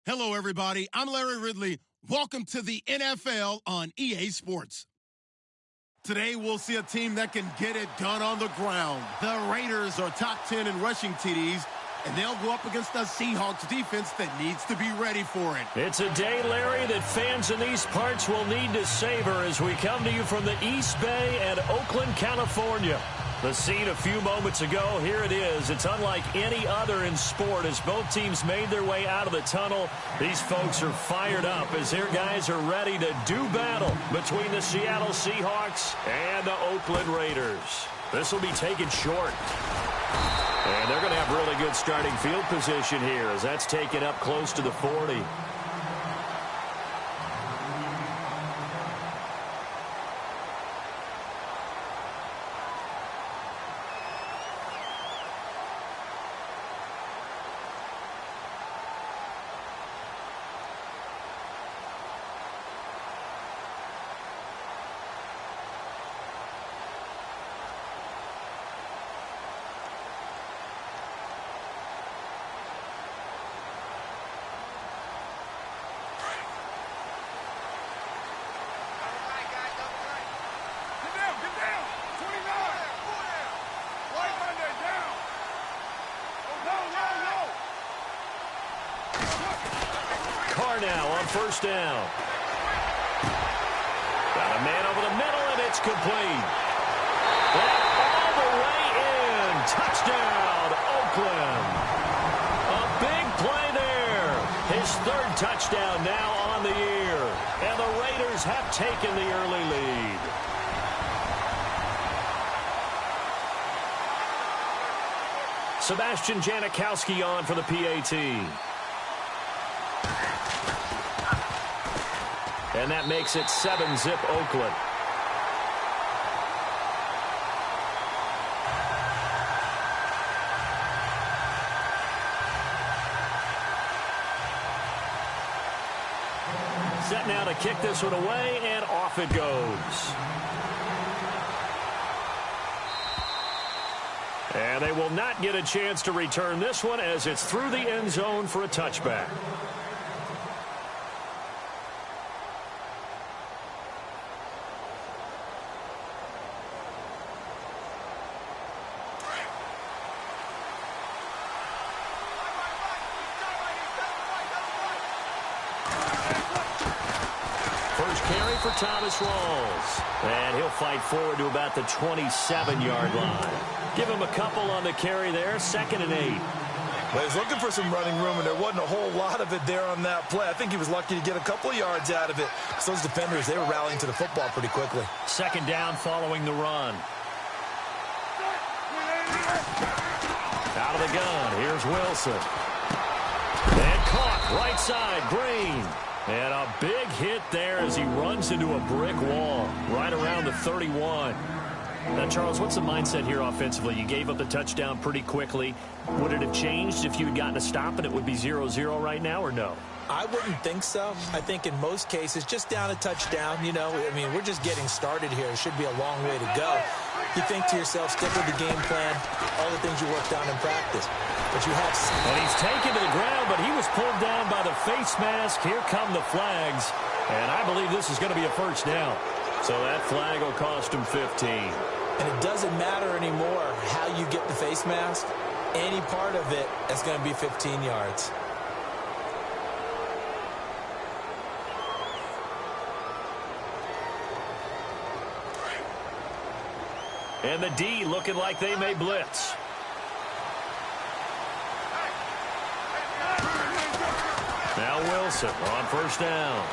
Hello, everybody. I'm Larry Ridley. Welcome to the NFL on EA Sports. Today, we'll see a team that can get it done on the ground. The Raiders are top 10 in rushing TDs, and they'll go up against the Seahawks defense that needs to be ready for it. It's a day, Larry, that fans in these parts will need to savor as we come to you from the East Bay and Oakland, California. The scene a few moments ago, here it is. It's unlike any other in sport as both teams made their way out of the tunnel. These folks are fired up as their guys are ready to do battle between the Seattle Seahawks and the Oakland Raiders. This will be taken short. And they're going to have really good starting field position here as that's taken up close to the 40. Now on first down. Got a man over the middle, and it's complete. And all the way in. Touchdown, Oakland. A big play there. His third touchdown now on the year. And the Raiders have taken the early lead. Sebastian Janikowski on for the PAT. And that makes it 7-zip Oakland. Set now to kick this one away, and off it goes. And they will not get a chance to return this one as it's through the end zone for a touchback. For Thomas Rawls. And he'll fight forward to about the 27-yard line. Give him a couple on the carry there. 2nd and 8. Well, he's looking for some running room, and there wasn't a whole lot of it there on that play. I think he was lucky to get a couple of yards out of it. So those defenders, they were rallying to the football pretty quickly. 2nd down following the run. Out of the gun. Here's Wilson. And caught right side. Green. And a big hit there as he runs into a brick wall right around the 31. Now, Charles, what's the mindset here offensively? You gave up the touchdown pretty quickly. Would it have changed if you had gotten a stop and it would be 0-0 right now, or no? I wouldn't think so. I think in most cases, just down a touchdown, you know, I mean, we're just getting started here. It should be a long way to go. You think to yourself, stick with the game plan, all the things you worked on in practice. But you have... And he's taken to the ground, but he was pulled down by the face mask. Here come the flags. And I believe this is going to be a first down. So that flag will cost him 15. And it doesn't matter anymore how you get the face mask. Any part of it is going to be 15 yards. And the D looking like they may blitz. Now Wilson on first down.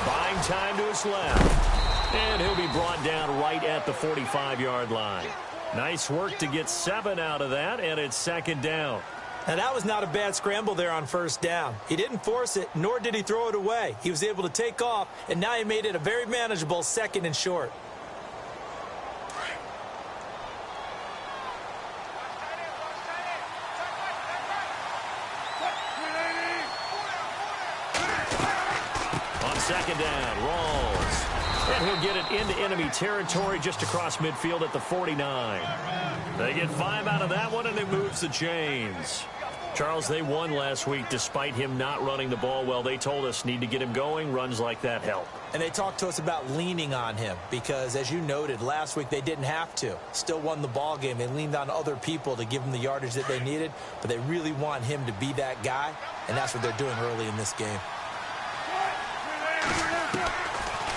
Buying time to his left. And he'll be brought down right at the 45-yard line. Nice work to get 7 out of that, and it's 2nd down. Now, that was not a bad scramble there on first down. He didn't force it, nor did he throw it away. He was able to take off, and now he made it a very manageable 2nd and short. On 2nd down, Rawls. And he'll get it into enemy territory just across midfield at the 49. They get 5 out of that one, and it moves the chains. Charles, they won last week despite him not running the ball well. They told us need to get him going. Runs like that help. And they talked to us about leaning on him because, as you noted, last week they didn't have to. Still won the ball game. They leaned on other people to give them the yardage that they needed, but they really want him to be that guy, and that's what they're doing early in this game.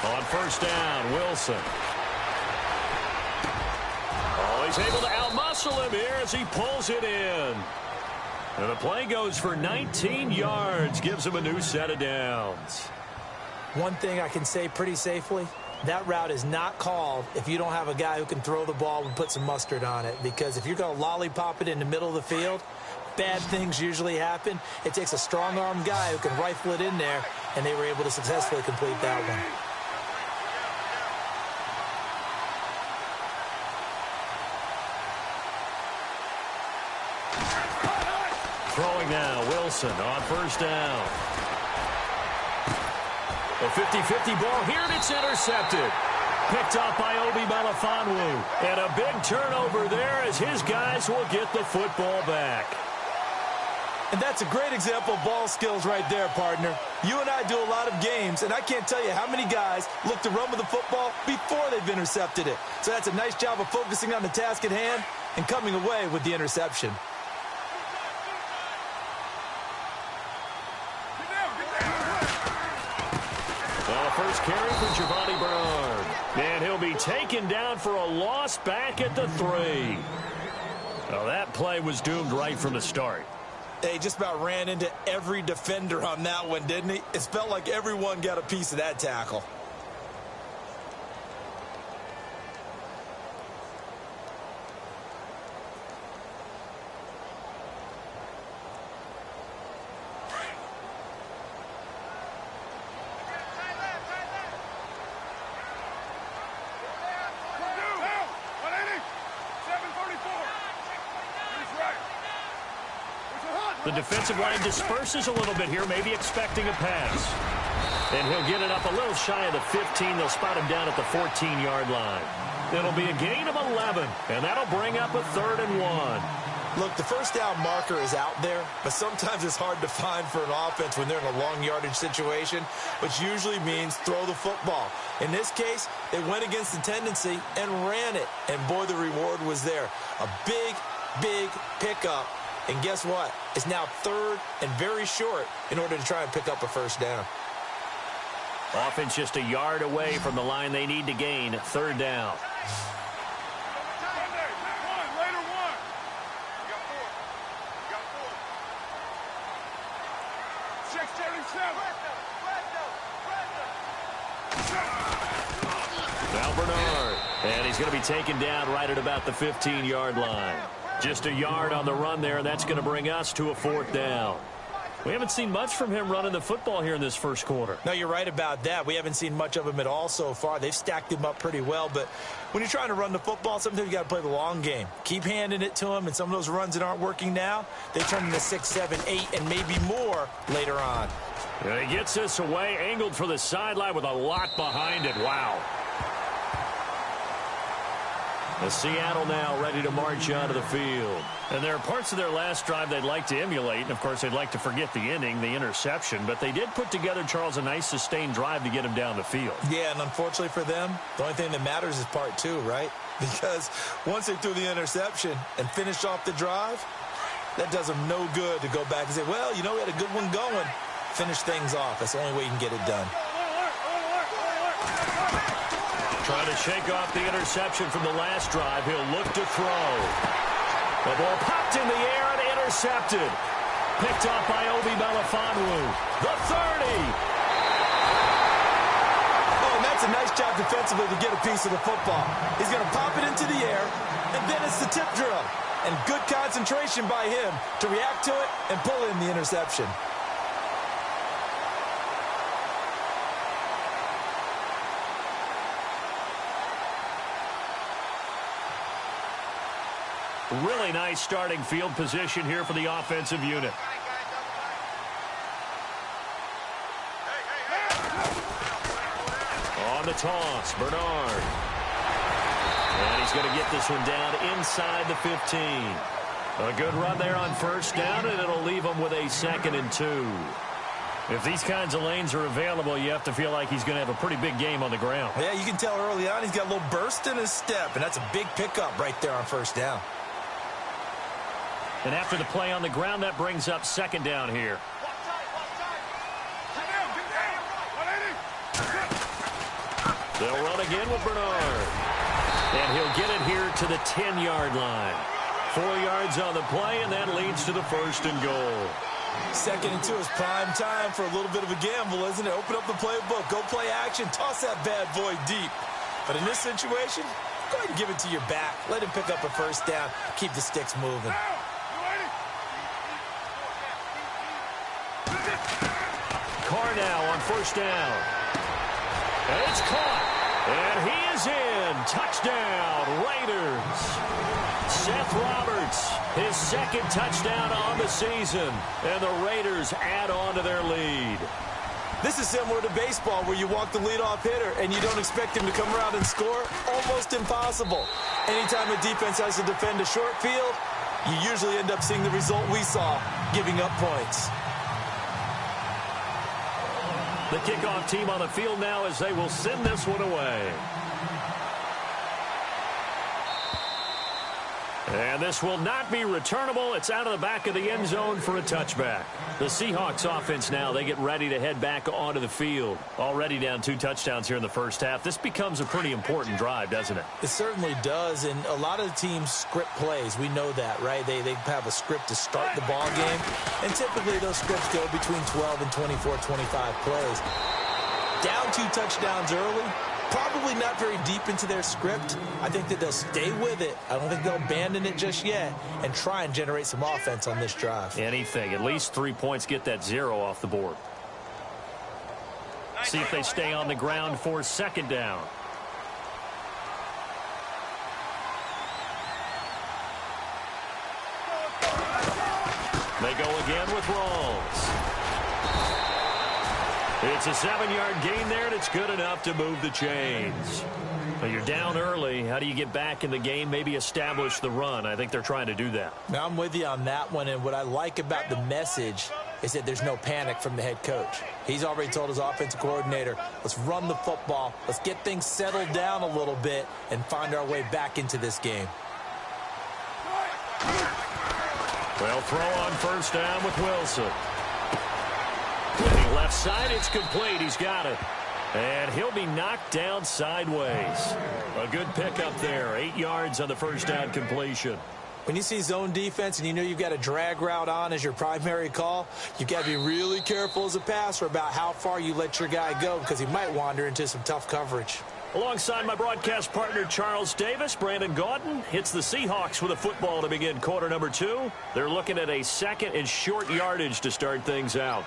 On first down, Wilson. Oh, he's able to outmuscle him here as he pulls it in. And the play goes for 19 yards, gives him a new set of downs. One thing I can say pretty safely, that route is not called if you don't have a guy who can throw the ball and put some mustard on it. Because if you're going to lollipop it in the middle of the field, bad things usually happen. It takes a strong-armed guy who can rifle it in there, and they were able to successfully complete that one. Throwing now, Wilson on first down. A 50-50 ball here, and it's intercepted. Picked off by Obi Melifonwu. And a big turnover there as his guys will get the football back. And that's a great example of ball skills right there, partner. You and I do a lot of games, and I can't tell you how many guys look to run with the football before they've intercepted it. So that's a nice job of focusing on the task at hand and coming away with the interception. First carry for Giovanni Bernard. And he'll be taken down for a loss back at the 3. Well, that play was doomed right from the start. He just about ran into every defender on that one, didn't he? It felt like everyone got a piece of that tackle. The defensive line disperses a little bit here, maybe expecting a pass. And he'll get it up a little shy of the 15. They'll spot him down at the 14-yard line. It'll be a gain of 11, and that'll bring up a 3rd and 1. Look, the first down marker is out there, but sometimes it's hard to find for an offense when they're in a long yardage situation, which usually means throw the football. In this case, they went against the tendency and ran it, and boy, the reward was there. A big, big pickup. And guess what? It's now 3rd and very short in order to try and pick up a first down. Offense just a yard away from the line they need to gain. 3rd down. Now Bernard. And he's going to be taken down right at about the 15-yard line. Just a yard on the run there, and that's going to bring us to a 4th down. We haven't seen much from him running the football here in this first quarter. No, you're right about that. We haven't seen much of him at all so far. They've stacked him up pretty well, but when you're trying to run the football, sometimes you got to play the long game. Keep handing it to him, and some of those runs that aren't working now, they turn into 6, 7, 8, and maybe more later on. And he gets this away, angled for the sideline with a lot behind it. Wow. The Seattle now ready to march onto the field. And there are parts of their last drive they'd like to emulate. And, of course, they'd like to forget the inning, the interception. But they did put together, Charles, a nice sustained drive to get him down the field. Yeah, and unfortunately for them, the only thing that matters is part 2, right? Because once they threw the interception and finished off the drive, that does them no good to go back and say, well, you know, we had a good one going. Finish things off. That's the only way you can get it done. Trying to shake off the interception from the last drive. He'll look to throw. The ball popped in the air and intercepted. Picked off by Obi Melifonwu. The 30. Oh, and that's a nice job defensively to get a piece of the football. He's going to pop it into the air, and then it's the tip drill. And good concentration by him to react to it and pull in the interception. Really nice starting field position here for the offensive unit. On the toss, Bernard. And he's going to get this one down inside the 15. A good run there on first down, and it'll leave him with a 2nd and 2. If these kinds of lanes are available, you have to feel like he's going to have a pretty big game on the ground. Yeah, you can tell early on he's got a little burst in his step, and that's a big pickup right there on first down. And after the play on the ground, that brings up 2nd down here. They'll run again with Bernard. And he'll get it here to the 10-yard line. 4 yards on the play, and that leads to the 1st and goal. 2nd and 2 is prime time for a little bit of a gamble, isn't it? Open up the playbook, go play action, toss that bad boy deep. But in this situation, go ahead and give it to your back. Let him pick up a first down, keep the sticks moving. Carr now on first down. And it's caught. And he is in. Touchdown, Raiders. Seth Roberts, his 2nd touchdown on the season. And the Raiders add on to their lead. This is similar to baseball where you walk the leadoff hitter and you don't expect him to come around and score. Almost impossible. Anytime a defense has to defend a short field, you usually end up seeing the result we saw, giving up points. The kickoff team on the field now as they will send this one away. And this will not be returnable. It's out of the back of the end zone for a touchback. The Seahawks offense now, they get ready to head back onto the field. Already down 2 touchdowns here in the first half. This becomes a pretty important drive, doesn't it? It certainly does, and a lot of the teams script plays. We know that, right? They have a script to start the ball game, and typically those scripts go between 12 and 24, 25 plays. Down 2 touchdowns early. Probably not very deep into their script. I think that they'll stay with it. I don't think they'll abandon it just yet and try and generate some offense on this drive. Anything. At least 3 points. Get that 0 off the board. See if they stay on the ground for 2nd down. They go again with Rawls. It's a 7-yard gain there, and it's good enough to move the chains. Well, you're down early. How do you get back in the game, maybe establish the run? I think they're trying to do that. Now, I'm with you on that one, and what I like about the message is that there's no panic from the head coach. He's already told his offensive coordinator, let's run the football, let's get things settled down a little bit and find our way back into this game. Well, throw on first down with Wilson. Left side, it's complete. He's got it. And he'll be knocked down sideways. A good pickup there. 8 yards on the first down completion. When you see zone defense and you know you've got a drag route on as your primary call, you've got to be really careful as a passer about how far you let your guy go because he might wander into some tough coverage. Alongside my broadcast partner, Charles Davis, Brandon Gaudin hits the Seahawks with a football to begin quarter number 2. They're looking at a 2nd and short yardage to start things out.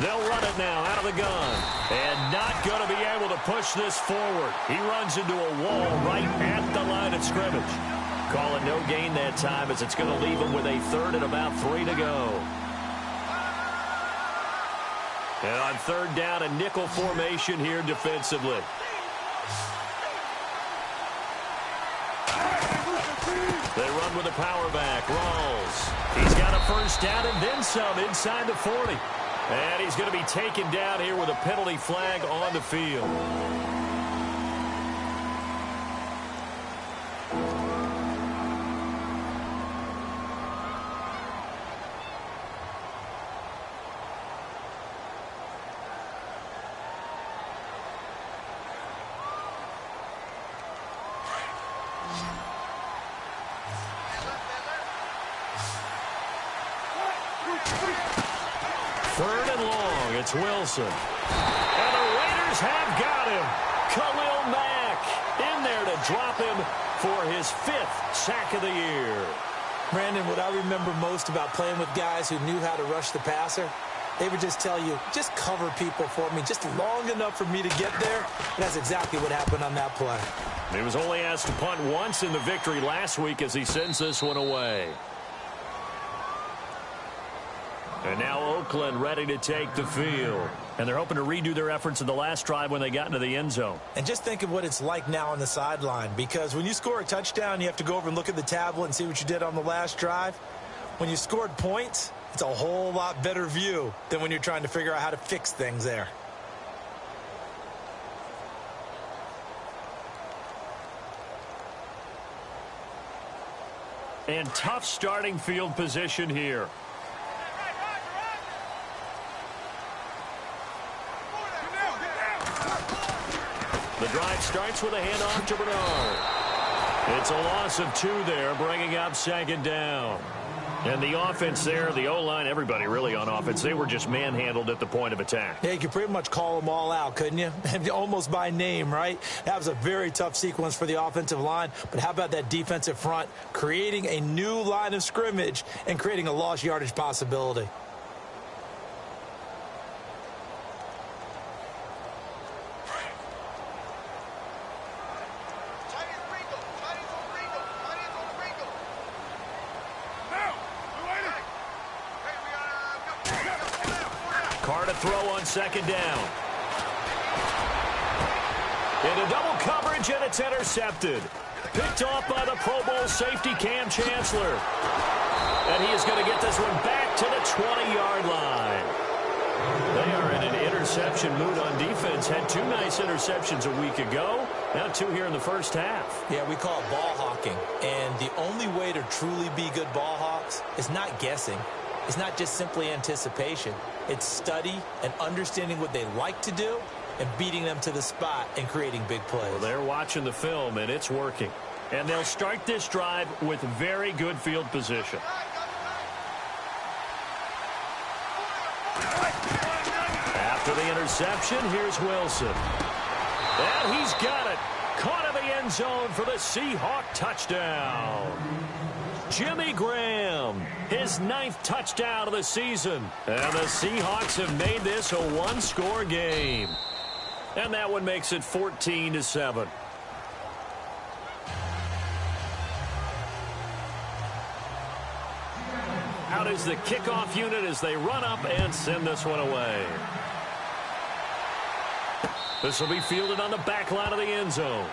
They'll run it now out of the gun. And not going to be able to push this forward. He runs into a wall right at the line of scrimmage. Call it no gain that time as it's going to leave him with a 3rd and about 3 to go. And on 3rd down, a nickel formation here defensively. They run with a power back. Rawls. He's got a first down and then some inside the 40. And he's going to be taken down here with a penalty flag on the field. Third and long, it's Wilson. And the Raiders have got him. Khalil Mack in there to drop him for his 5th sack of the year. Brandon, what I remember most about playing with guys who knew how to rush the passer, they would just tell you, just cover people for me, just long enough for me to get there. And that's exactly what happened on that play. He was only asked to punt once in the victory last week as he sends this one away. And now Oakland ready to take the field. And they're hoping to redo their efforts in the last drive when they got into the end zone. And just think of what it's like now on the sideline, because when you score a touchdown, you have to go over and look at the tablet and see what you did on the last drive. When you scored points, it's a whole lot better view than when you're trying to figure out how to fix things there. And tough starting field position here. The drive starts with a handoff to Bernard. It's a loss of 2 there, bringing up 2nd down. And the offense there, the O-line, everybody really on offense, they were just manhandled at the point of attack. Yeah, you could pretty much call them all out, couldn't you? Almost by name, right? That was a very tough sequence for the offensive line. But how about that defensive front creating a new line of scrimmage and creating a lost yardage possibility? Carr to throw on 2nd down. Into double coverage, and it's intercepted. Picked off by the Pro Bowl safety Cam Chancellor. And he is going to get this one back to the 20-yard line. They are in an interception mood on defense. Had 2 nice interceptions a week ago. Now 2 here in the first half. Yeah, we call it ball hawking. And the only way to truly be good ball hawks is not guessing. It's not just simply anticipation. It's study and understanding what they like to do and beating them to the spot and creating big plays. Well, they're watching the film, and it's working. And they'll start this drive with very good field position. After the interception, here's Wilson. And he's got it. Caught in the end zone for the Seahawk touchdown. Jimmy Graham, his 9th touchdown of the season. And the Seahawks have made this a 1-score game. And that one makes it 14-7. Out is the kickoff unit as they run up and send this one away. This will be fielded on the back line of the end zone.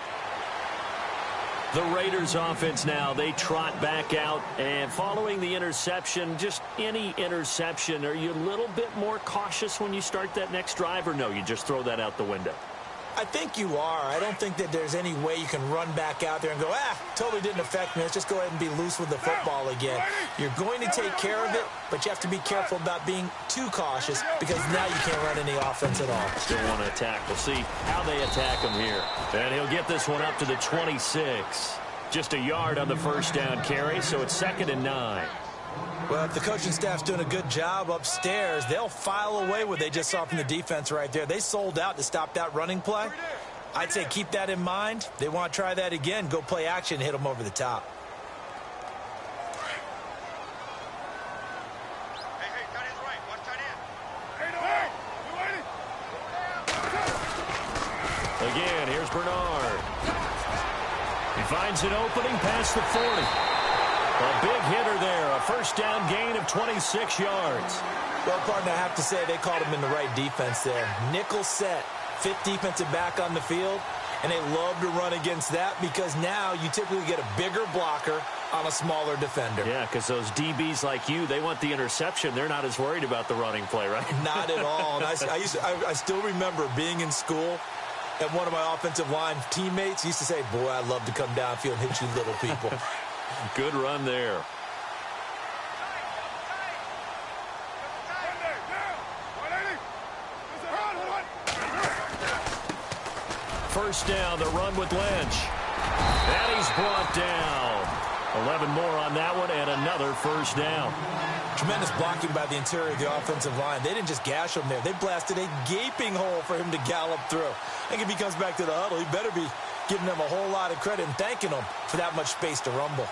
The Raiders offense now, they trot back out, and following the interception, just any interception, are you a little bit more cautious when you start that next drive, or no, you just throw that out the window? I think you are. I don't think that there's any way you can run back out there and go, totally didn't affect me. Let's just go ahead and be loose with the football again. You're going to take care of it, but you have to be careful about being too cautious because now you can't run any offense at all. Still want to attack. We'll see how they attack him here. And he'll get this one up to the 26. Just a yard on the first down carry, so it's 2nd and 9. Well, if the coaching staff's doing a good job upstairs, they'll file away what they just saw from the defense right there. They sold out to stop that running play. I'd say keep that in mind. They want to try that again. Go play action and hit them over the top. Again, here's Bernard. He finds an opening past the 40. A big hitter there, a first down gain of 26 yards. Well, partner, I have to say they called him in the right defense there. Nickel set, 5th defensive back on the field, and they love to run against that because now you typically get a bigger blocker on a smaller defender. Yeah, because those DBs like you, they want the interception. They're not as worried about the running play, right? Not at all. And I still remember being in school, and one of my offensive line teammates used to say, boy, I'd love to come downfield and hit you little people. Good run there. First down, the run with Lynch. And he's brought down. 11 more on that one, and another first down. Tremendous blocking by the interior of the offensive line. They didn't just gash him there. They blasted a gaping hole for him to gallop through. I think if he comes back to the huddle, he better be giving them a whole lot of credit and thanking them for that much space to rumble.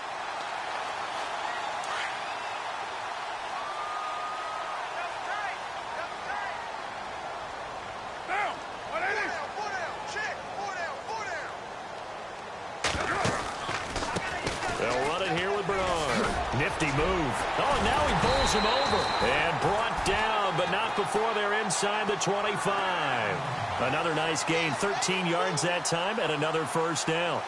Nifty move. Oh, and now he bowls him over. And brought down, but not before they're inside the 25. Another nice gain, 13 yards that time, and another first down.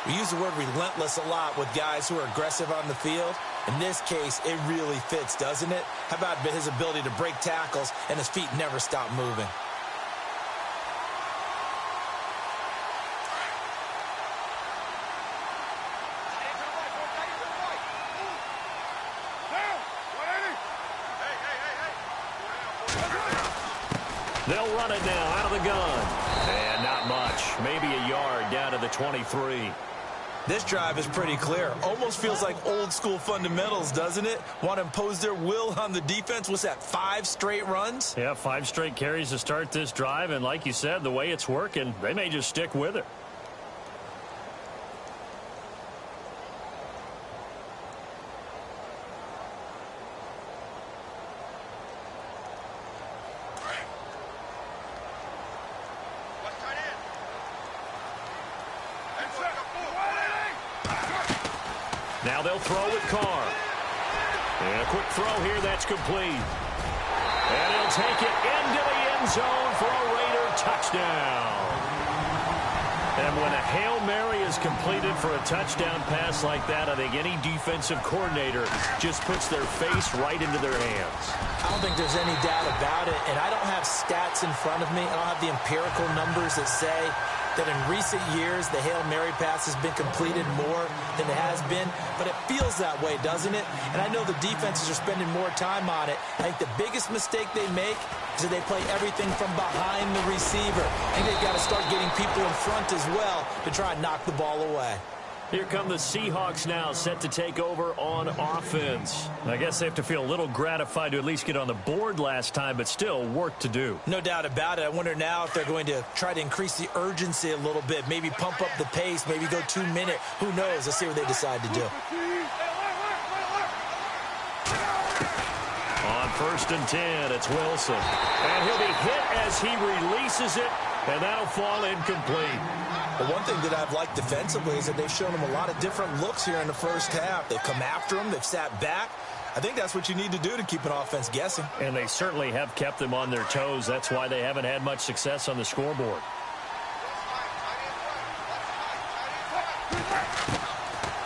We use the word relentless a lot with guys who are aggressive on the field. In this case, it really fits, doesn't it? How about his ability to break tackles and his feet never stop moving? They'll run it now out of the gun. And not much. Maybe a yard down to the 23. This drive is pretty clear. Almost feels like old school fundamentals, doesn't it? Want to impose their will on the defense. What's that, 5 straight runs? Yeah, 5 straight carries to start this drive. And like you said, the way it's working, they may just stick with it. Now they'll throw with Carr. And a quick throw here that's complete. And he'll take it into the end zone for a Raider touchdown. And when a Hail Mary is completed for a touchdown pass like that, I think any defensive coordinator just puts their face right into their hands. I don't think there's any doubt about it, and I don't have stats in front of me. I don't have the empirical numbers that say that in recent years the Hail Mary pass has been completed more than it has been, but it feels that way, doesn't it? And I know the defenses are spending more time on it. I think the biggest mistake they make is that they play everything from behind the receiver. I think they've got to start getting people in front as well to try and knock the ball away. Here come the Seahawks now, set to take over on offense. I guess they have to feel a little gratified to at least get on the board last time, but still work to do. No doubt about it. I wonder now if they're going to try to increase the urgency a little bit, maybe pump up the pace, maybe go 2-minute. Who knows? Let's see what they decide to do. On 1st and 10, it's Wilson. And he'll be hit as he releases it, and that'll fall incomplete. The one thing that I've liked defensively is that they've shown him a lot of different looks here in the first half. They've come after him. They've sat back. I think that's what you need to do to keep an offense guessing. And they certainly have kept them on their toes. That's why they haven't had much success on the scoreboard.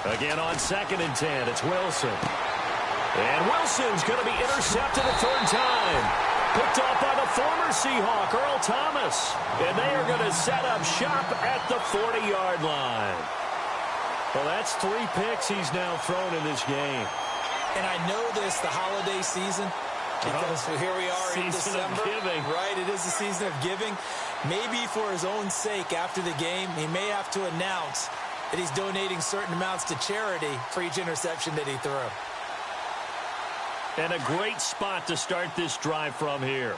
Again on 2nd and 10, it's Wilson. And Wilson's going to be intercepted a 3rd time. Picked off by the former Seahawk, Earl Thomas. And they are going to set up shop at the 40-yard line. Well, that's 3 picks he's now thrown in this game. And I know this, the holiday season, because here we are in December. Right, it is the season of giving. Maybe for his own sake after the game, he may have to announce that he's donating certain amounts to charity for each interception that he threw. And a great spot to start this drive from here.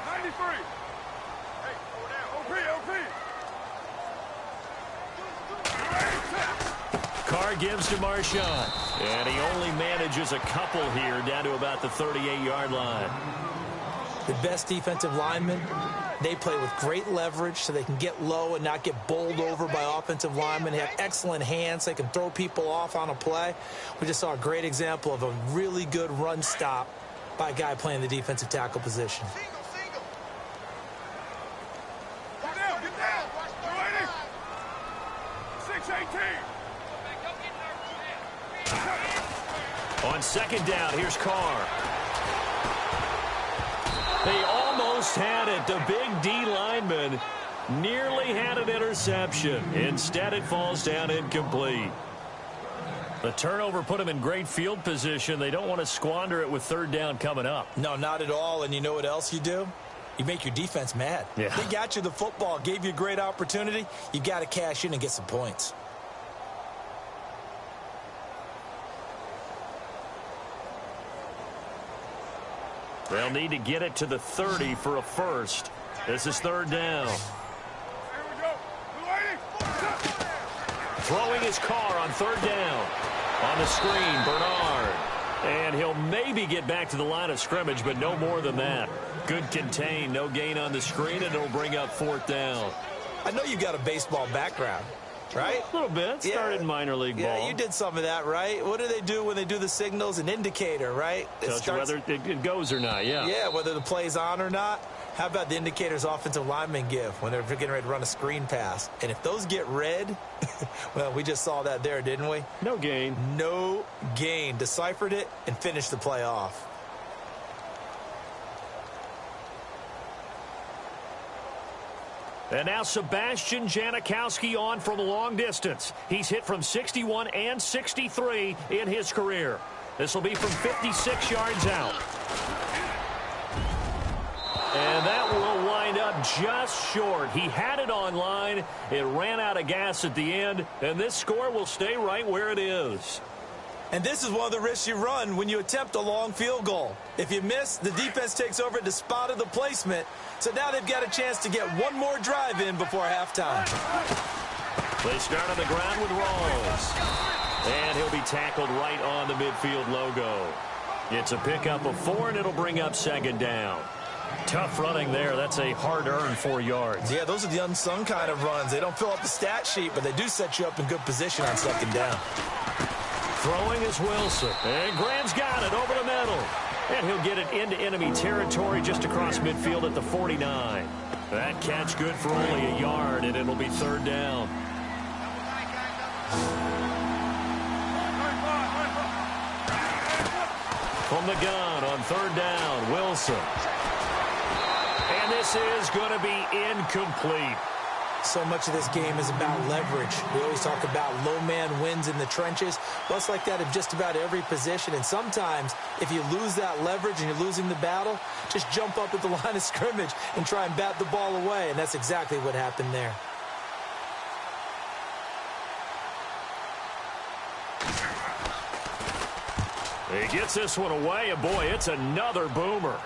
93. Hey, OP. Carr gives to Marshawn. And he only manages a couple here down to about the 38-yard line. The best defensive linemen, they play with great leverage so they can get low and not get bowled over by offensive linemen. They have excellent hands. They can throw people off on a play. We just saw a great example of a really good run stop by a guy playing the defensive tackle position. Get down. 280. 618. On 2nd down, here's Carr. They almost had it. The big D lineman nearly had an interception. Instead, it falls down incomplete. The turnover put them in great field position. They don't want to squander it with 3rd down coming up. No, not at all. And you know what else you do? You make your defense mad. Yeah. They got you the football, gave you a great opportunity. You got to cash in and get some points. They'll need to get it to the 30 for a first. This is 3rd down. Here we go. 280. Throwing his Carr on 3rd down. On the screen, Bernard. And he'll maybe get back to the line of scrimmage, but no more than that. Good contain, no gain on the screen, and it'll bring up 4th down. I know you got a baseball background. right? A little bit. Started in minor league ball. Yeah, you did some of that, right? What do they do when they do the signals? An indicator, right? Tells you whether it goes or not, yeah. Yeah, whether the play's on or not. How about the indicators offensive linemen give when they're getting ready to run a screen pass? And if those get red, well, we just saw that there, didn't we? No gain. No gain. Deciphered it and finished the play off. And now Sebastian Janikowski on from long distance. He's hit from 61 and 63 in his career. This will be from 56 yards out. And that will wind up just short. He had it on line. It ran out of gas at the end. And this score will stay right where it is. And this is one of the risks you run when you attempt a long field goal. If you miss, the defense takes over at the spot of the placement. So now they've got a chance to get one more drive in before halftime. They start on the ground with Rawls. And he'll be tackled right on the midfield logo. It's a pickup of 4, and it'll bring up second down. Tough running there. That's a hard-earned 4 yards. Yeah, those are the unsung kind of runs. They don't fill up the stat sheet, but they do set you up in good position on second down. Throwing is Wilson. And Graham's got it over the middle. And he'll get it into enemy territory just across midfield at the 49. That catch good for only a yard, and it'll be third down. From the gun on third down, Wilson. And this is going to be incomplete. So much of this game is about leverage. We always talk about low man wins in the trenches. Well, it's like that in just about every position. And sometimes, if you lose that leverage and you're losing the battle, just jump up at the line of scrimmage and try and bat the ball away. And that's exactly what happened there. He gets this one away, and boy, it's another boomer.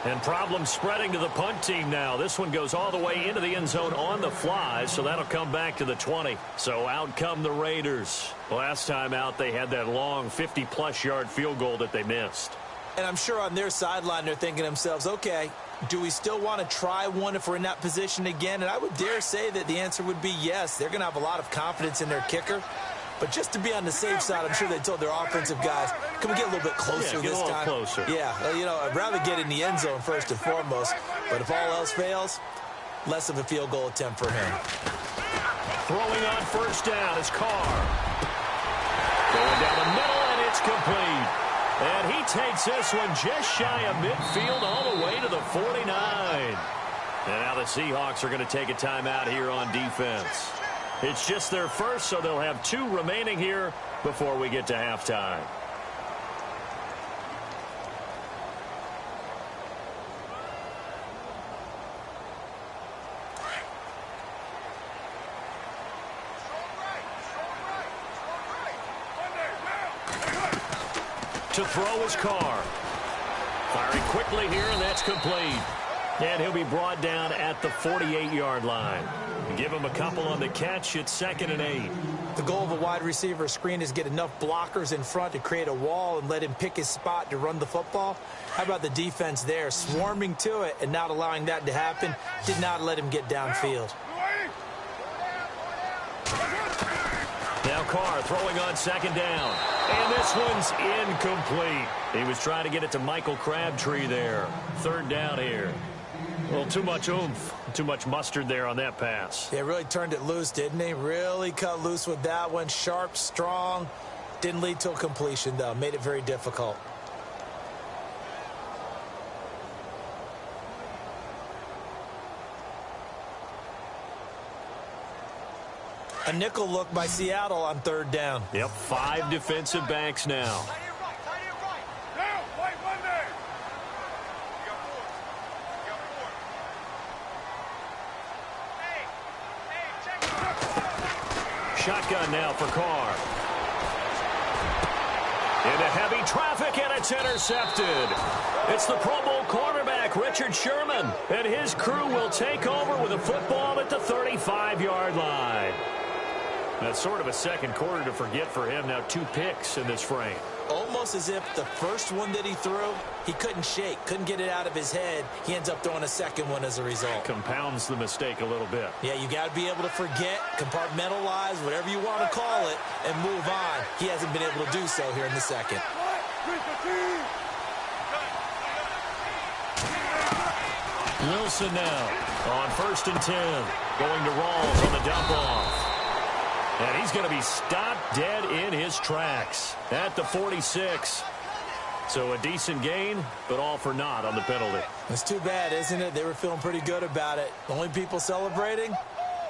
And problems spreading to the punt team now. This one goes all the way into the end zone on the fly, so that'll come back to the 20. So out come the Raiders. Last time out, they had that long 50-plus yard field goal that they missed. And I'm sure on their sideline, they're thinking to themselves, okay, do we still want to try one if we're in that position again? And I would dare say that the answer would be yes. They're going to have a lot of confidence in their kicker. But just to be on the safe side, I'm sure they told their offensive guys, can we get a little bit closer this time? Closer. Yeah, you know, I'd rather get in the end zone first and foremost. But if all else fails, less of a field goal attempt for him. Throwing on first down is Carr. Going down the middle, and it's complete. And he takes this one just shy of midfield all the way to the 49. And now the Seahawks are going to take a timeout here on defense. It's just their first, so they'll have 2 remaining here before we get to halftime. To throw his Carr. Firing quickly here, and that's complete. And he'll be brought down at the 48-yard line. Give him a couple on the catch. It's 2nd and 8. The goal of a wide receiver screen is get enough blockers in front to create a wall and let him pick his spot to run the football. How about the defense there, swarming to it and not allowing that to happen? Did not let him get downfield. Now Carr throwing on 2nd down. And this one's incomplete. He was trying to get it to Michael Crabtree there. 3rd down here. A little too much oomph, too much mustard there on that pass. Yeah, really turned it loose, didn't he? Really cut loose with that one. Sharp, strong. Didn't lead to a completion, though. Made it very difficult. A nickel look by Seattle on 3rd down. Yep, 5 defensive backs now. Shotgun now for Carr. Into heavy traffic, and it's intercepted. It's the Pro Bowl cornerback, Richard Sherman, and his crew will take over with a football at the 35-yard line. That's sort of a second quarter to forget for him. Now 2 picks in this frame. Almost as if the first one that he threw, he couldn't shake, couldn't get it out of his head. He ends up throwing a second one as a result. Compounds the mistake a little bit. Yeah, you got to be able to forget, compartmentalize, whatever you want to call it, and move on. He hasn't been able to do so here in the second. Wilson now on 1st and 10. Going to Rawls on the dump off. And he's going to be stopped dead in his tracks at the 46. So a decent gain, but all for naught on the penalty. It's too bad, isn't it? They were feeling pretty good about it. The only people celebrating,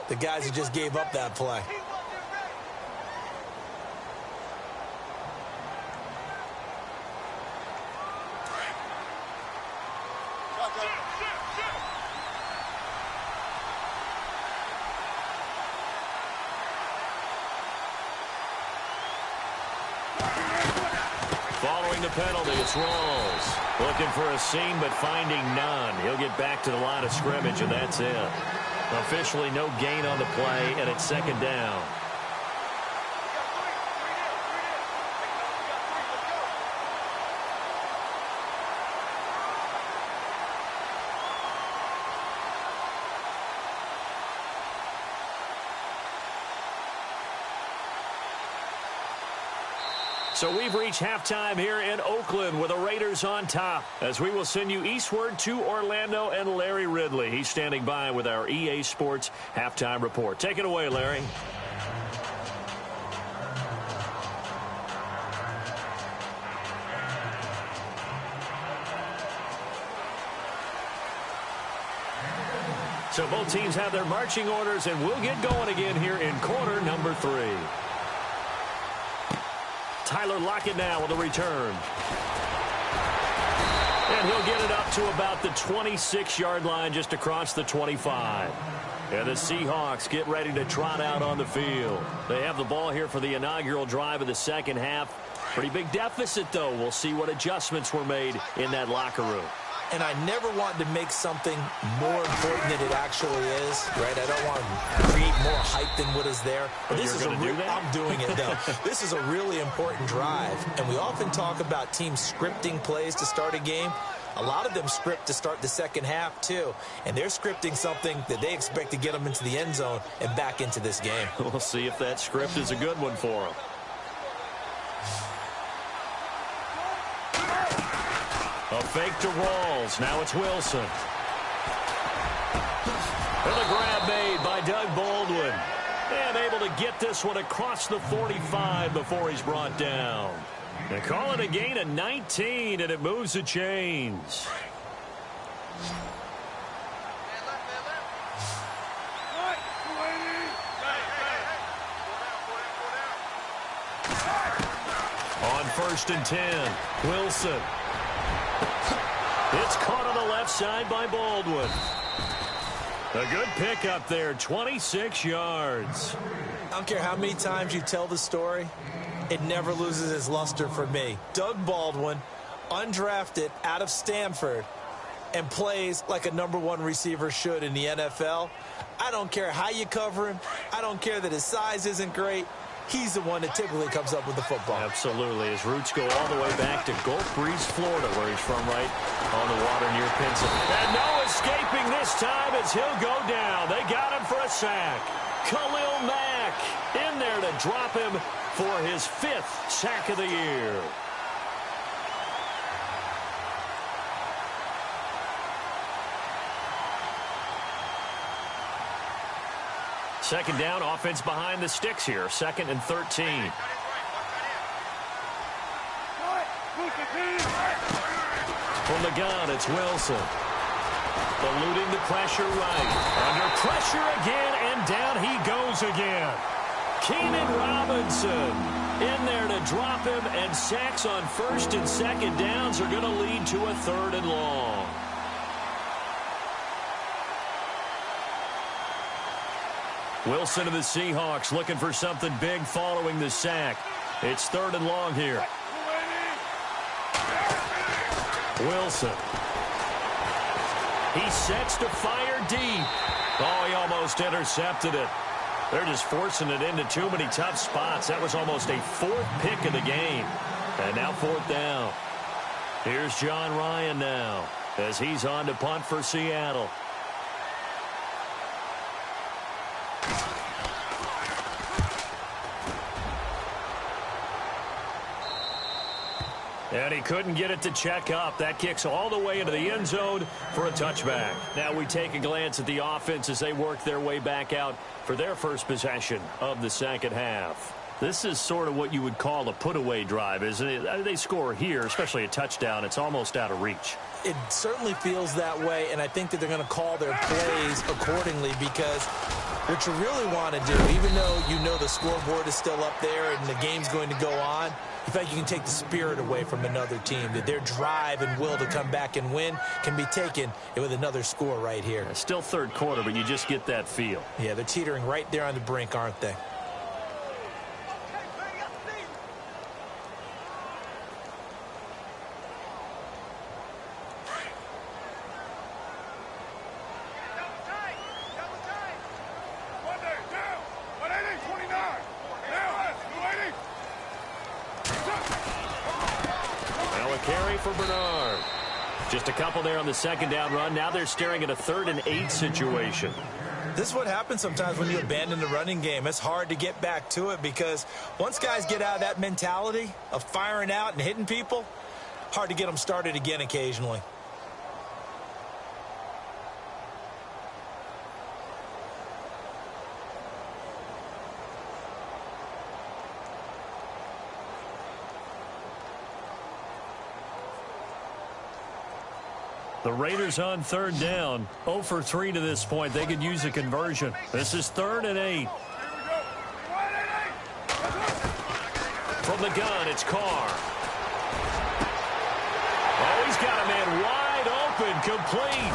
the guys who just gave up that play. Following the penalty, it's Rawls. Looking for a seam, but finding none. He'll get back to the line of scrimmage, and that's it. Officially no gain on the play, and it's 2nd down. So we've reached halftime here in Oakland with the Raiders on top, as we will send you eastward to Orlando and Larry Ridley. He's standing by with our EA Sports halftime report. Take it away, Larry. So both teams have their marching orders, and we'll get going again here in quarter number 3. Tyler Lockett now with a return. And he'll get it up to about the 26-yard line, just across the 25. And the Seahawks get ready to trot out on the field. They have the ball here for the inaugural drive of the second half. Pretty big deficit, though. We'll see what adjustments were made in that locker room. And I never want to make something more important than it actually is, right? I don't want to create more hype than what is there. But this is I'm doing it, though. This is a really important drive. And we often talk about teams scripting plays to start a game. A lot of them script to start the second half, too. And they're scripting something that they expect to get them into the end zone and back into this game. We'll see if that script is a good one for them. A fake to Rawls. Now it's Wilson. And the grab made by Doug Baldwin. And able to get this one across the 45 before he's brought down. They call it a gain of 19, and it moves the chains. On 1st and 10, Wilson. It's caught on the left side by Baldwin. A good pickup there, 26 yards. I don't care how many times you tell the story, it never loses its luster for me. Doug Baldwin, undrafted out of Stanford, and plays like a #1 receiver should in the NFL. I don't care how you cover him. I don't care that his size isn't great. He's the one that typically comes up with the football. Absolutely. His roots go all the way back to Gulf Breeze, Florida, where he's from, right on the water near Pennsylvania. And no escaping this time as he'll go down. They got him for a sack. Khalil Mack in there to drop him for his 5th sack of the year. Second down, offense behind the sticks here. 2nd and 13. From the gun, it's Wilson. Eluding the pressure right. Under pressure again, and down he goes again. Keenan Robinson in there to drop him, and sacks on 1st and 2nd downs are going to lead to a 3rd and long. Wilson of the Seahawks looking for something big following the sack. It's 3rd and long here. Wilson. He sets to fire deep. Oh, he almost intercepted it. They're just forcing it into too many tough spots. That was almost a 4th pick of the game. And now 4th down. Here's John Ryan now as he's on to punt for Seattle. And he couldn't get it to check up. That kicks all the way into the end zone for a touchback. Now we take a glance at the offense as they work their way back out for their first possession of the second half. This is sort of what you would call a put-away drive, isn't it? They score here, especially a touchdown. It's almost out of reach. It certainly feels that way, and I think that they're going to call their plays accordingly because what you really want to do, even though you know the scoreboard is still up there and the game's going to go on, in fact, you can take the spirit away from another team. That their drive and will to come back and win can be taken with another score right here. Still third quarter, but you just get that feel. Yeah, they're teetering right there on the brink, aren't they? For Bernard. Just a couple there on the second down run. Now they're staring at a 3rd and 8 situation. This is what happens sometimes when you abandon the running game. It's hard to get back to it because once guys get out of that mentality of firing out and hitting people, hard to get them started again occasionally. The Raiders on 3rd down. 0 for 3 to this point. They could use a conversion. This is 3rd and 8. From the gun, it's Carr. Oh, he's got a man wide open, complete.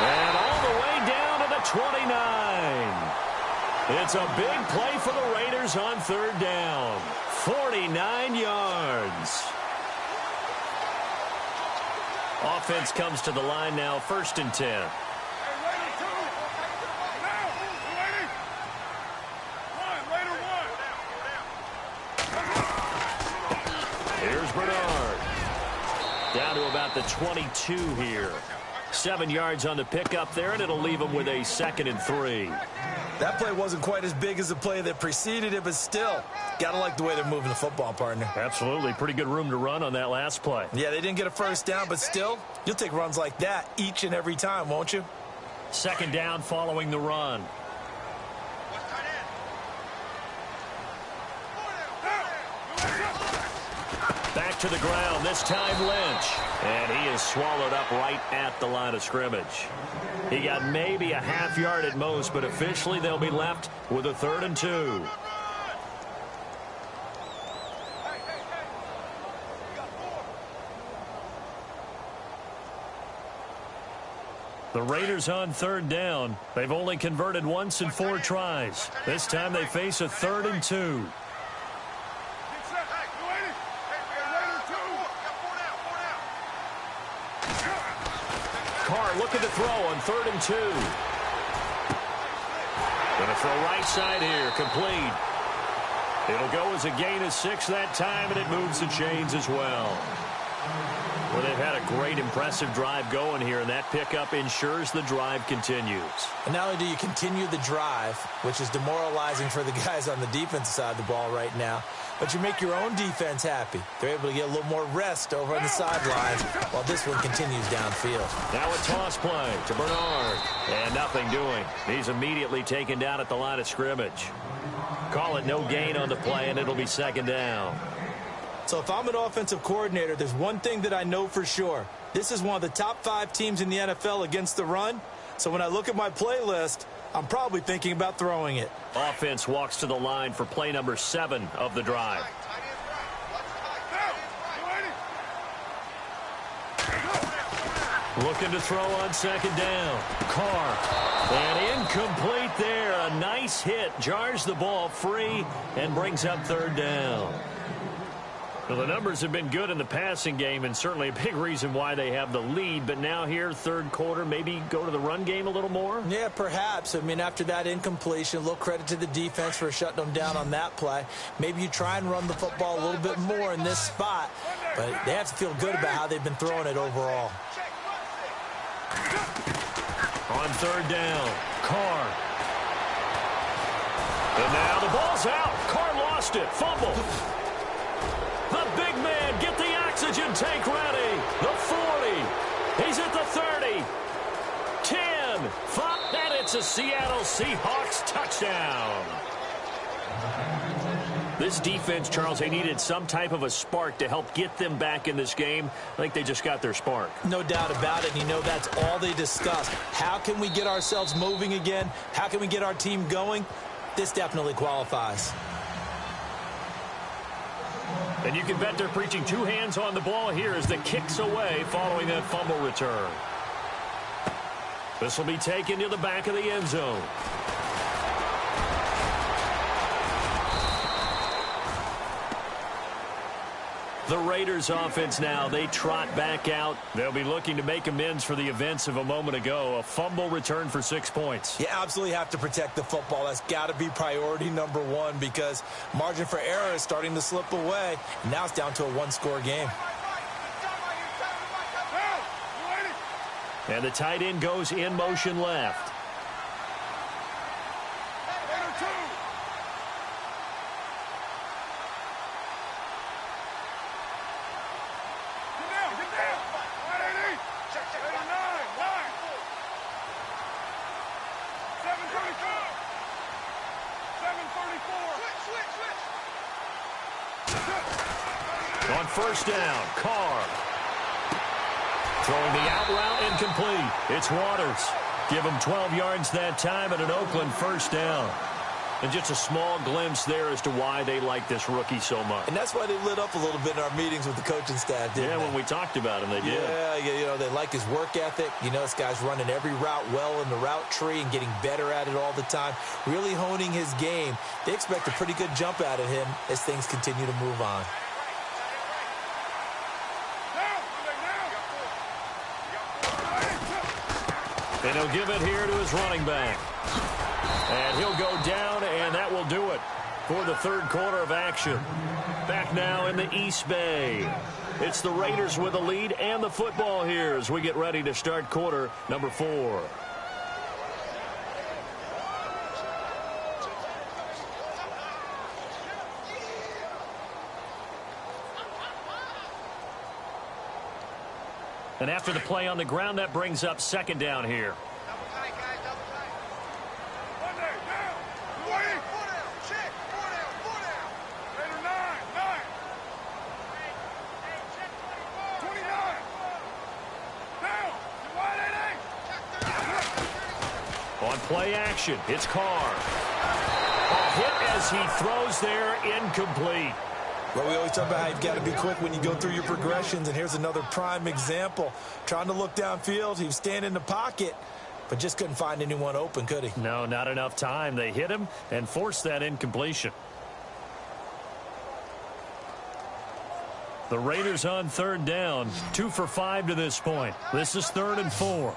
And all the way down to the 29. It's a big play for the Raiders on 3rd down. 49 yards. Offense comes to the line now, 1st and 10. Here's Bernard. Down to about the 22 here. 7 yards on the pickup there, and it'll leave them with a 2nd and 3. That play wasn't quite as big as the play that preceded it, but still, gotta like the way they're moving the football, partner. Absolutely. Pretty good room to run on that last play. Yeah, they didn't get a first down, but still, you'll take runs like that each and every time, won't you? 2nd down following the run. Back to the ground, this time Lynch. And he is swallowed up right at the line of scrimmage. He got maybe a half yard at most, but officially they'll be left with a 3rd and 2. The Raiders on 3rd down. They've only converted once in 4 tries. This time they face a 3rd and 2. Carr looking to throw on 3rd and 2. Going to throw right side here, complete. It'll go as a gain of 6 that time, and it moves the chains as well. Well, they've had a great, impressive drive going here, and that pickup ensures the drive continues. And not only do you continue the drive, which is demoralizing for the guys on the defensive side of the ball right now, but you make your own defense happy. They're able to get a little more rest over on the sidelines while this one continues downfield. Now a toss play to Bernard. And nothing doing. He's immediately taken down at the line of scrimmage. Call it no gain on the play, and it'll be 2nd down. So if I'm an offensive coordinator, there's one thing that I know for sure. This is one of the top 5 teams in the NFL against the run. So when I look at my play list, I'm probably thinking about throwing it. Offense walks to the line for play number 7 of the drive. Looking to throw on 2nd down. Carr. And incomplete there. A nice hit. Jars the ball free and brings up 3rd down. Well, the numbers have been good in the passing game, and certainly a big reason why they have the lead. But now here, third quarter, maybe go to the run game a little more? Yeah, perhaps. I mean, after that incompletion, a little credit to the defense for shutting them down on that play. Maybe you try and run the football a little bit more in this spot, but they have to feel good about how they've been throwing it overall. On third down, Carr. And now the ball's out. Carr lost it. Fumble. The big man, get the oxygen tank ready. The 40. He's at the 30. 10. 5. And it's a Seattle Seahawks touchdown. This defense, Charles, they needed some type of a spark to help get them back in this game. I think they just got their spark. No doubt about it. You know, that's all they discussed. How can we get ourselves moving again? How can we get our team going? This definitely qualifies. And you can bet they're preaching two hands on the ball here as the kick's away following that fumble return. This will be taken to the back of the end zone. The Raiders offense now, they trot back out. They'll be looking to make amends for the events of a moment ago. A fumble return for 6 points. You absolutely have to protect the football. That's got to be priority number one because margin for error is starting to slip away. Now it's down to a one-score game. And the tight end goes in motion left. On first down, Carr. Throwing the out route incomplete. It's Waters. Give him 12 yards that time and an Oakland first down. And just a small glimpse there as to why they like this rookie so much. And that's why they lit up a little bit in our meetings with the coaching staff, didn't they? When we talked about him, they did. Yeah, you know, they like his work ethic. You know, this guy's running every route well in the route tree and getting better at it all the time. Really honing his game. They expect a pretty good jump out of him as things continue to move on. And he'll give it here to his running back. And he'll go down, and that will do it for the third quarter of action. Back now in the East Bay. It's the Raiders with the lead and the football here as we get ready to start quarter number 4. And after the play on the ground, that brings up second down here. On play action, it's Carr. A hit as he throws there, incomplete. Well, we always talk about how you've got to be quick when you go through your progressions, and here's another prime example. Trying to look downfield, he was standing in the pocket, but just couldn't find anyone open, could he? No, not enough time. They hit him and forced that incompletion. The Raiders on third down, 2 for 5 to this point. This is 3rd and 4.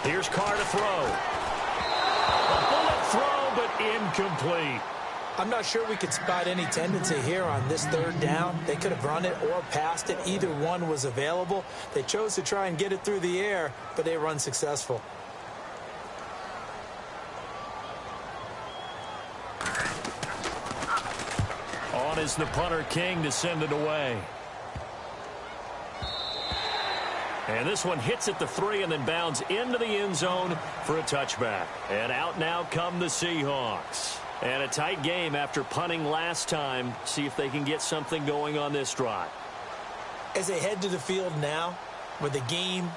Here's Carr to throw. A bullet throw, but incomplete. I'm not sure we could spot any tendency here on this third down. They could have run it or passed it. Either one was available. They chose to try and get it through the air, but they were unsuccessful. On is the punter, King, to send it away. And this one hits at the 3 and then bounds into the end zone for a touchback. And out now come the Seahawks. And a tight game after punting last time. See if they can get something going on this drive. As they head to the field now, with the game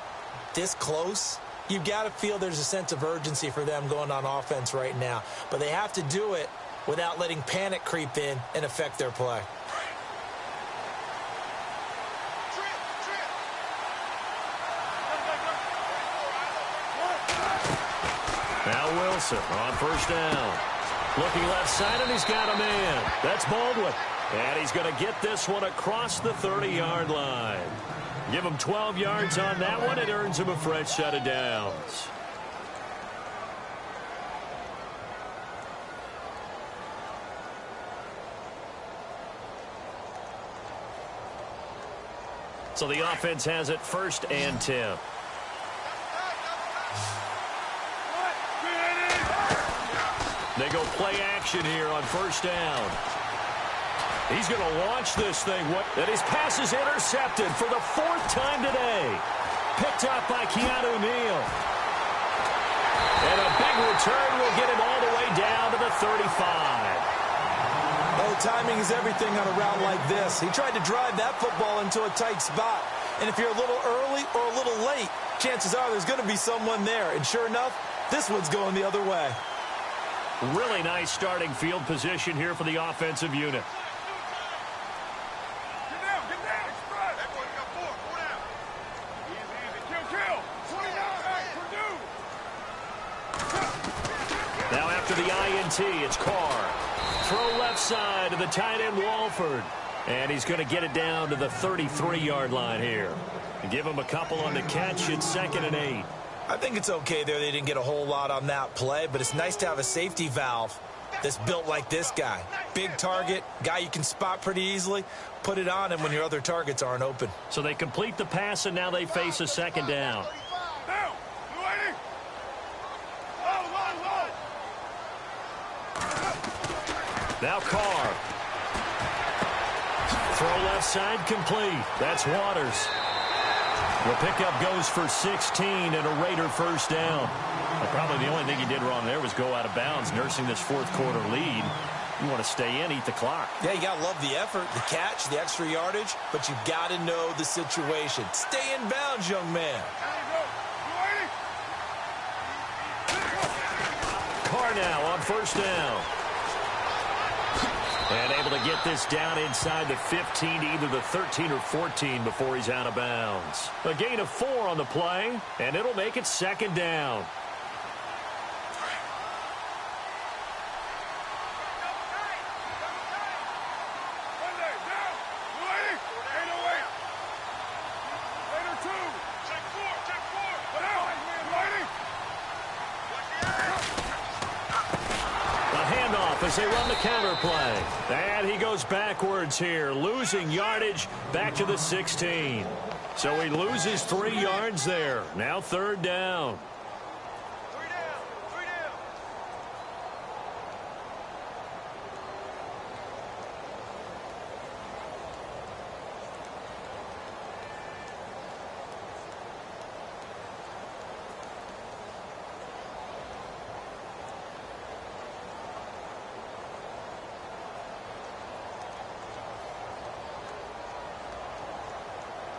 this close, you've got to feel there's a sense of urgency for them going on offense right now. But they have to do it without letting panic creep in and affect their play. Now Wilson on first down. Looking left side, and he's got a man. That's Baldwin. And he's going to get this one across the 30-yard line. Give him 12 yards on that one. It earns him a fresh set of downs. So the offense has it 1st and 10. They go play action here on first down. He's going to launch this thing. And his pass is intercepted for the 4th time today. Picked up by Keanu Neal. And a big return will get him all the way down to the 35. Oh, timing is everything on a route like this. He tried to drive that football into a tight spot. And if you're a little early or a little late, chances are there's going to be someone there. And sure enough, this one's going the other way. Really nice starting field position here for the offensive unit. Get down, express. Everyone got 4 down. Easy, kill. 29, Purdue. Now after the INT, it's Carr. Throw left side to the tight end Walford. And he's going to get it down to the 33-yard line here. Give him a couple on the catch. It's 2nd and 8. I think it's okay there. They didn't get a whole lot on that play, but it's nice to have a safety valve that's built like this guy. Big target, guy you can spot pretty easily. Put it on him when your other targets aren't open. So they complete the pass, and now they face a 2nd down. Now Carr. Throw left side complete. That's Waters. The pickup goes for 16 and a Raider first down. Probably the only thing he did wrong there was go out of bounds, nursing this 4th quarter lead. You want to stay in, eat the clock. Yeah, you got to love the effort, the catch, the extra yardage, but you got to know the situation. Stay in bounds, young man. Carr now on first down. And able to get this down inside the 15 to either the 13 or 14 before he's out of bounds. A gain of 4 on the play, and it'll make it 2nd down. As they run the counter play. And he goes backwards here, losing yardage back to the 16. So he loses 3 yards there. Now 3rd down.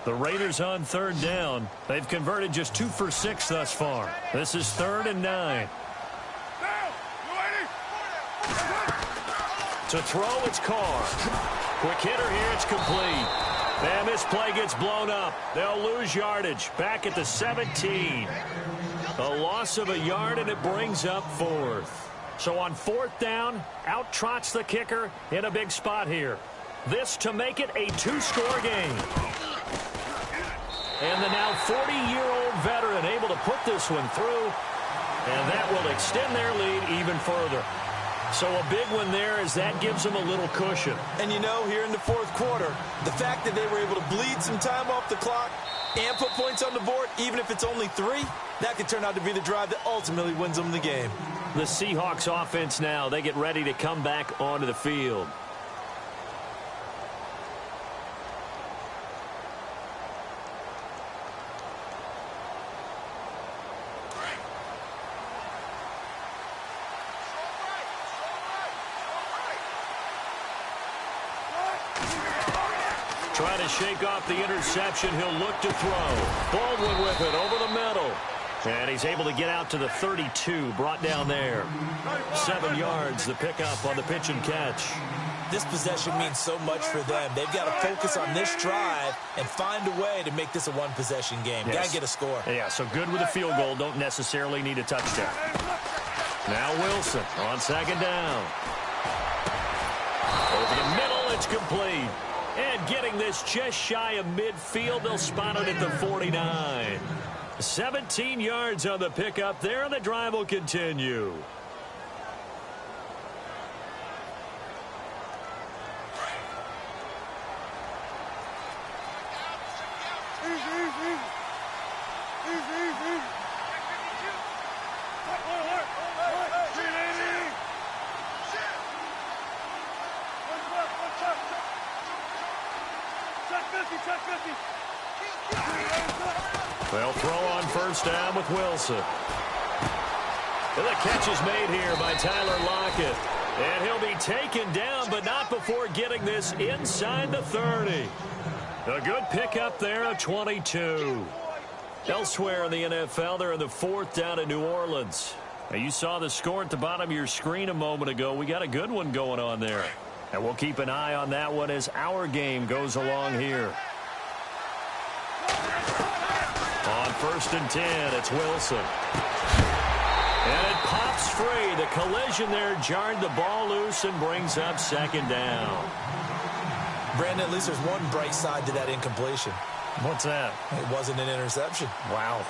The Raiders on 3rd down. They've converted just 2 for 6 thus far. This is 3rd and 9. To throw, it's Carr. Quick hitter here, it's complete. And this play gets blown up. They'll lose yardage back at the 17. A loss of a yard, and it brings up 4th. So on 4th down, out trots the kicker in a big spot here. This to make it a 2-score game. And the now 40-year-old veteran able to put this one through. And that will extend their lead even further. So a big one there as that gives them a little cushion. And you know, here in the 4th quarter, the fact that they were able to bleed some time off the clock and put points on the board, even if it's only 3, that could turn out to be the drive that ultimately wins them the game. The Seahawks offense now, they get ready to come back onto the field. Trying to shake off the interception. He'll look to throw. Baldwin with it over the middle. And he's able to get out to the 32. Brought down there. 7 yards, the pickup on the pitch and catch. This possession means so much for them. They've got to focus on this drive and find a way to make this a one-possession game. Yes. Got to get a score. Yeah, so good with a field goal. Don't necessarily need a touchdown. Now Wilson on second down. Over the middle, it's complete. And getting this just shy of midfield, they'll spot it at the 49. 17 yards on the pickup there, and the drive will continue. They'll throw on first down with Wilson. And the catch is made here by Tyler Lockett. And he'll be taken down, but not before getting this inside the 30. A good pickup there, a 22. Elsewhere in the NFL, they're in the 4th down in New Orleans. Now, you saw the score at the bottom of your screen a moment ago. We got a good one going on there. And we'll keep an eye on that one as our game goes along here. On 1st and 10, it's Wilson. And it pops free. The collision there jarred the ball loose and brings up 2nd down. Brandon, at least there's one bright side to that incompletion. What's that? It wasn't an interception. Wow.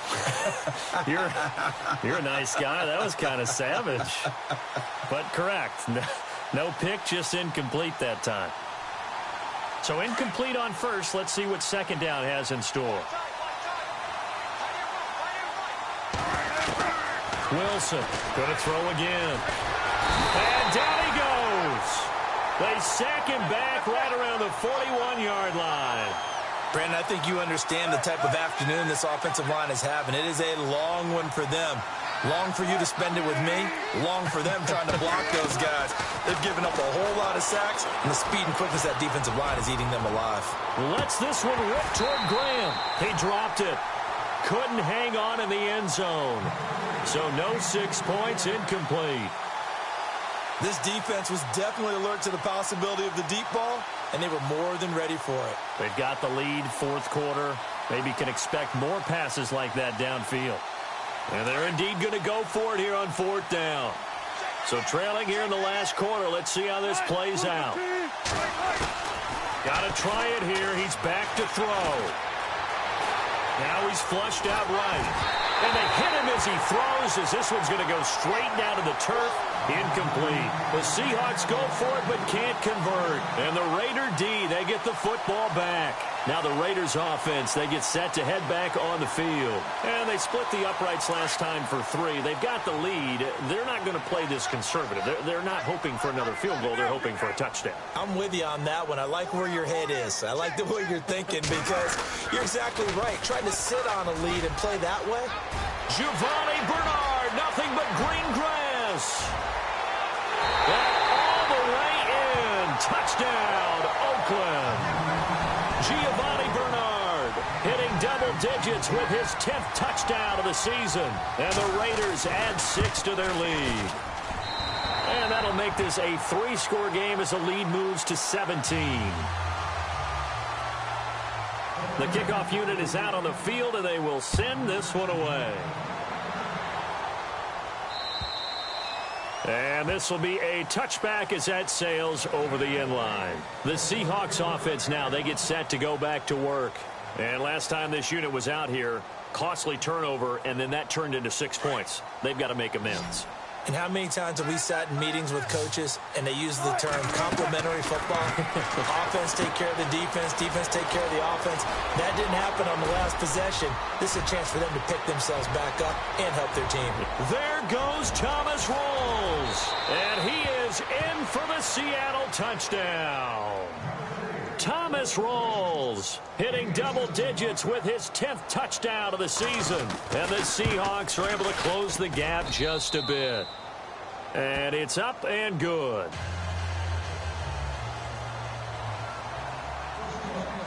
You're a nice guy. That was kind of savage. But correct. No pick, just incomplete that time. So incomplete on first. Let's see what 2nd down has in store. Wilson going to throw again. And down he goes. They sack him back right around the 41-yard line. Brandon, I think you understand the type of afternoon this offensive line is having. It is a long one for them. Long for you to spend it with me. Long for them trying to block those guys. They've given up a whole lot of sacks, and the speed and quickness of that defensive line is eating them alive. Lets this one rip toward Graham. He dropped it. Couldn't hang on in the end zone. So no 6 points, incomplete. This defense was definitely alert to the possibility of the deep ball, and they were more than ready for it. They've got the lead, 4th quarter. Maybe can expect more passes like that downfield. And they're indeed going to go for it here on 4th down. So trailing here in the last quarter, let's see how this plays out. Got to try it here. He's back to throw. Now he's flushed out right. And they hit him as he throws, as this one's going to go straight down to the turf. Incomplete. The Seahawks go for it but can't convert. And the Raider D, they get the football back. Now the Raiders offense, they get set to head back on the field. And they split the uprights last time for 3. They've got the lead. They're not going to play this conservative. They're not hoping for another field goal. They're hoping for a touchdown. I'm with you on that one. I like where your head is. I like the way you're thinking because you're exactly right. Trying to sit on a lead and play that way. Giovanni Bernard, nothing but green grass. All the way in. Touchdown, Oakland. Giovanni Bernard hitting double digits with his 10th touchdown of the season. And the Raiders add 6 to their lead. And that'll make this a 3-score game as the lead moves to 17. The kickoff unit is out on the field, and they will send this one away. And this will be a touchback as that sails over the end line. The Seahawks offense now, they get set to go back to work. And last time this unit was out here, costly turnover, and then that turned into 6 points. They've got to make amends. And how many times have we sat in meetings with coaches and they use the term complementary football? Offense take care of the defense, defense take care of the offense. That didn't happen on the last possession. This is a chance for them to pick themselves back up and help their team. There goes Thomas Rawls. And he is in for the Seattle touchdown. Thomas Rawls hitting double digits with his 10th touchdown of the season. And the Seahawks are able to close the gap just a bit. And it's up and good.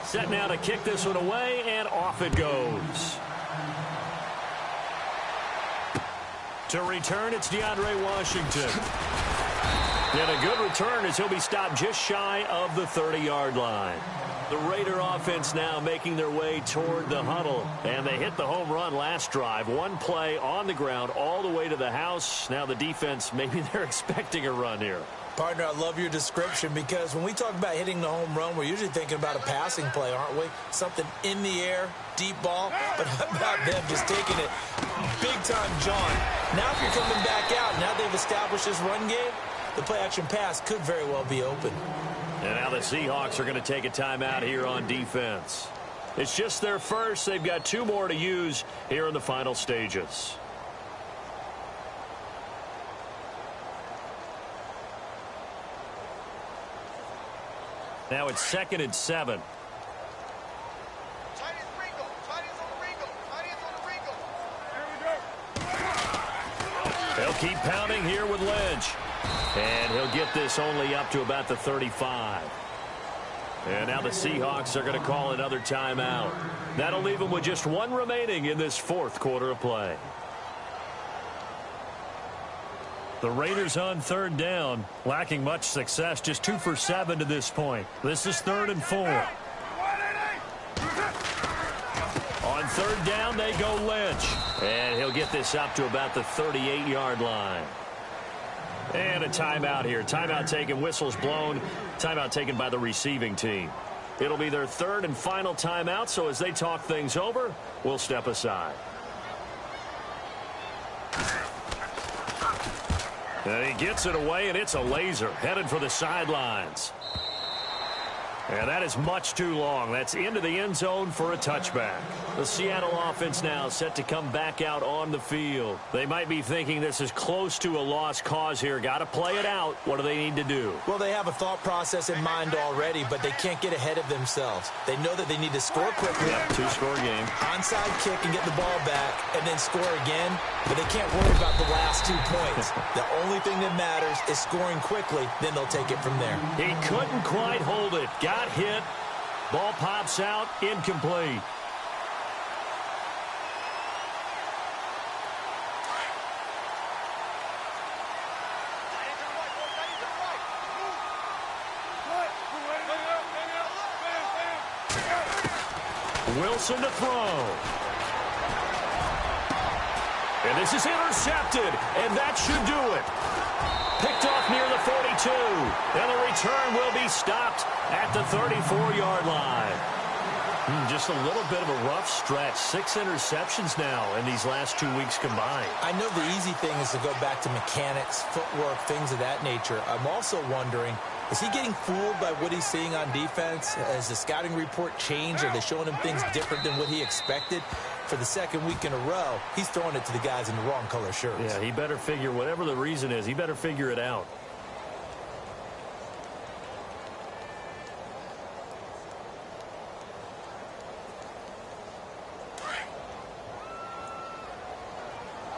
Set now to kick this one away, and off it goes. To return, it's DeAndre Washington. And a good return as he'll be stopped just shy of the 30-yard line. The Raider offense now making their way toward the huddle. And they hit the home run last drive. One play on the ground all the way to the house. Now the defense, maybe they're expecting a run here. Partner, I love your description because when we talk about hitting the home run, we're usually thinking about a passing play, aren't we? Something in the air, deep ball. But how about them just taking it big-time, John? Now if you're coming back out, now they've established this run game, the play-action pass could very well be open. And now the Seahawks are going to take a timeout here on defense. It's just their first. They've got 2 more to use here in the final stages. Now it's 2nd and 7. They'll keep pounding here with Lynch. And he'll get this only up to about the 35. And now the Seahawks are going to call another timeout. That'll leave them with just 1 remaining in this 4th quarter of play. The Raiders on 3rd down, lacking much success, just 2 for 7 to this point. This is 3rd and 4. On 3rd down, they go Lynch. And he'll get this up to about the 38-yard line. And a timeout here. Timeout taken, whistles blown. Timeout taken by the receiving team. It'll be their 3rd and final timeout, so as they talk things over, we'll step aside. And he gets it away, and it's a laser headed for the sidelines. And that is much too long. That's into the end zone for a touchback. The Seattle offense now set to come back out on the field. They might be thinking this is close to a lost cause here. Got to play it out. What do they need to do? Well, they have a thought process in mind already, but they can't get ahead of themselves. They know that they need to score quickly. Yep, 2-score game. Onside kick and get the ball back and then score again, but they can't worry about the last 2 points. The only thing that matters is scoring quickly, then they'll take it from there. He couldn't quite hold it. Got hit. Ball pops out. Incomplete. Wilson to throw. And this is intercepted, and that should do it. Picked off near the 42, and the return will be stopped at the 34-yard line. Just a little bit of a rough stretch. 6 interceptions now in these last 2 weeks combined. I know the easy thing is to go back to mechanics, footwork, things of that nature. I'm also wondering, is he getting fooled by what he's seeing on defense? Has the scouting report changed? Are they showing him things different than what he expected? For the 2nd week in a row, he's throwing it to the guys in the wrong color shirts. Yeah, he better figure, whatever the reason is, he better figure it out.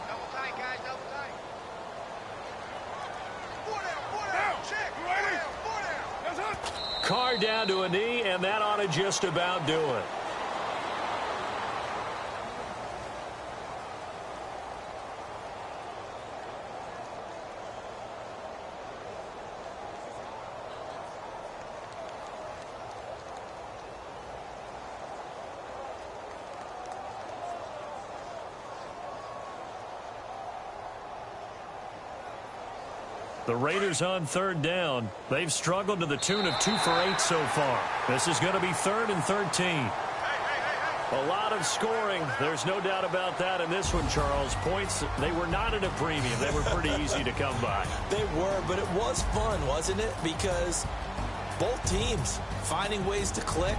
Double tight, guys, double tight. 4 down, check. 4 down. Carr down to a knee, and that ought to just about do it. The Raiders on 3rd down. They've struggled to the tune of 2 for 8 so far. This is going to be 3rd and 13. A lot of scoring. There's no doubt about that in this one, Charles. Points, they were not at a premium. They were pretty easy to come by. They were, but it was fun, wasn't it? Because both teams finding ways to click.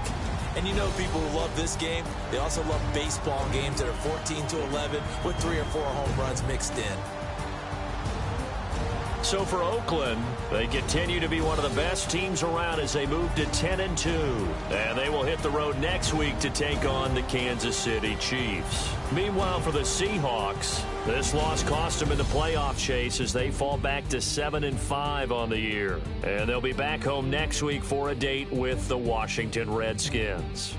And you know people who love this game, they also love baseball games that are 14-11 with 3 or 4 home runs mixed in. So for Oakland, they continue to be one of the best teams around as they move to 10-2. And they will hit the road next week to take on the Kansas City Chiefs. Meanwhile, for the Seahawks, this loss cost them in the playoff chase as they fall back to 7-5 on the year. And they'll be back home next week for a date with the Washington Redskins.